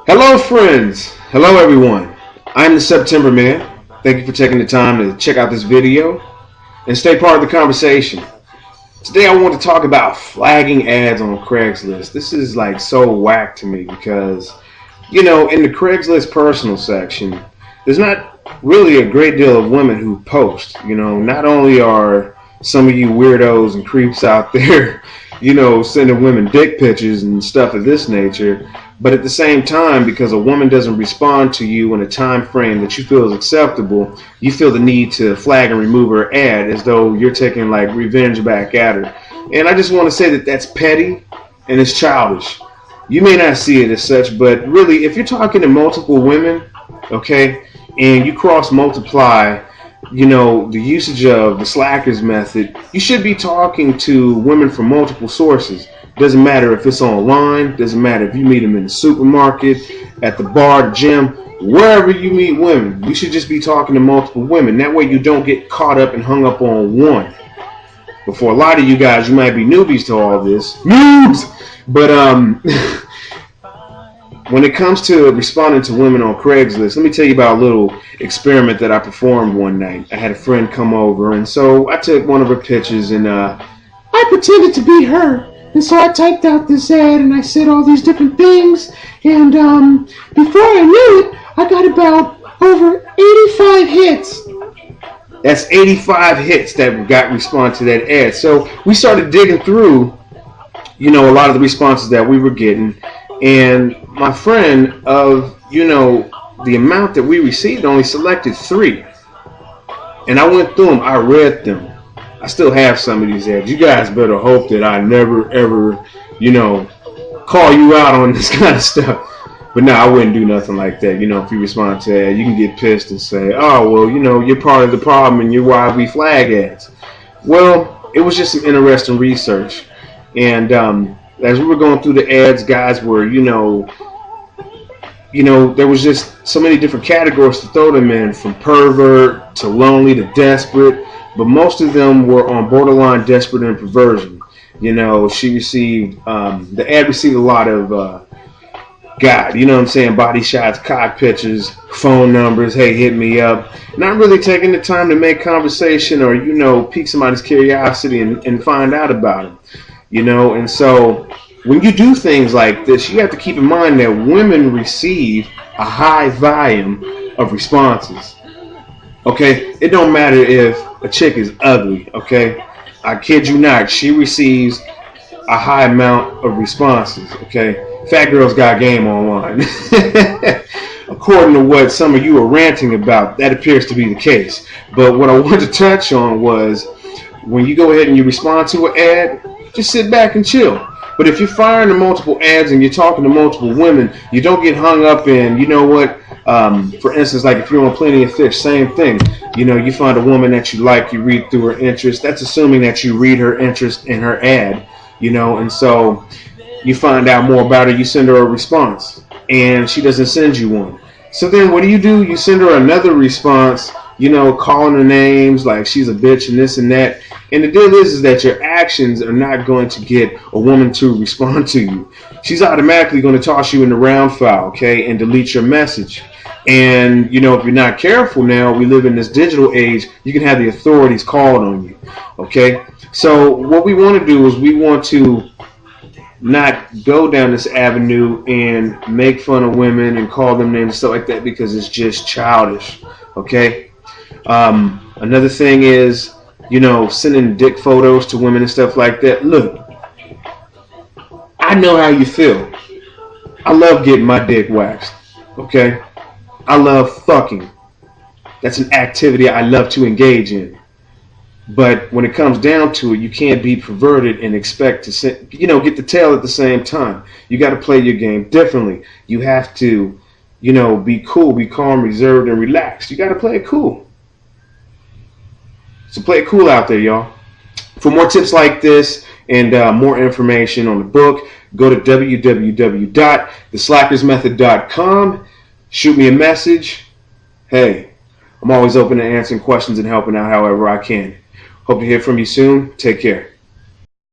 Hello, friends. Hello, everyone. I'm the September Man. Thank you for taking the time to check out this video and stay part of the conversation. Today, I want to talk about flagging ads on Craigslist. This is like so whack to me because, in the Craigslist personal section, there's not really a great deal of women who post. Not only are some of you weirdos and creeps out there, sending women dick pictures and stuff of this nature. But at the same time, because a woman doesn't respond to you in a time frame that you feel is acceptable, you feel the need to flag and remove her ad as though you're taking like revenge back at her. And I just want to say that that's petty and it's childish. You may not see it as such, but really, if you're talking to multiple women, okay, and you cross multiply, the usage of the slackers method, you should be talking to women from multiple sources. Doesn't matter if it's online, doesn't matter if you meet them in the supermarket, at the bar, the gym, wherever you meet women. You should just be talking to multiple women. That way you don't get caught up and hung up on one. But for a lot of you guys, you might be newbies to all this. Noobs! But when it comes to responding to women on Craigslist, let me tell you about a little experiment that I performed one night. I had a friend come over, and so I took one of her pictures, and I pretended to be her. And so I typed out this ad, and I said all these different things, and before I knew it, I got about over 85 hits. That's 85 hits that got responded to that ad. So we started digging through, a lot of the responses that we were getting, and my friend, of the amount that we received, only selected 3. And I went through them, I read them. I still have some of these ads. You guys better hope that I never ever, call you out on this kind of stuff. But no, I wouldn't do nothing like that. If you respond to that, you can get pissed and say, oh, well, you're part of the problem and you're why we flag ads. Well, it was just some interesting research. And as we were going through the ads, guys were, there was just so many different categories to throw them in, from pervert to lonely to desperate. But most of them were on borderline desperate and perversion. She received, the ad received a lot of, body shots, cock pictures, phone numbers, hey, hit me up. Not really taking the time to make conversation or, pique somebody's curiosity and find out about them. And so when you do things like this, you have to keep in mind that women receive a high volume of responses. Okay, it don't matter if a chick is ugly, okay? I kid you not, she receives a high amount of responses, okay? Fat girls got game online. According to what some of you are ranting about, that appears to be the case. But what I wanted to touch on was, when you go ahead and you respond to an ad, just sit back and chill. But if you're firing to multiple ads and you're talking to multiple women, you don't get hung up in, for instance, like if you're on Plenty of Fish, same thing. You find a woman that you like, you read through her interest. That's assuming that you read her interest in her ad, and so you find out more about her, you send her a response, and she doesn't send you one. So then what do? You send her another response, calling her names like she's a bitch and this and that. And the deal is that your actions are not going to get a woman to respond to you. She's automatically going to toss you in the round file, okay, and delete your message. And, if you're not careful now, we live in this digital age, you can have the authorities called on you, okay? So what we want to do is we want to not go down this avenue and make fun of women and call them names and stuff like that, because it's just childish, okay? Another thing is, sending dick photos to women and stuff like that. Look, I know how you feel. I love getting my dick waxed, okay? I love fucking. That's an activity I love to engage in. But when it comes down to it, you can't be perverted and expect to, get the tail at the same time. You got to play your game differently. You have to, be cool, be calm, reserved, and relaxed. You got to play it cool. So play it cool out there, y'all. For more tips like this and more information on the book, go to www.theslackersmethod.com. Shoot me a message. Hey, I'm always open to answering questions and helping out however I can. Hope to hear from you soon. Take care.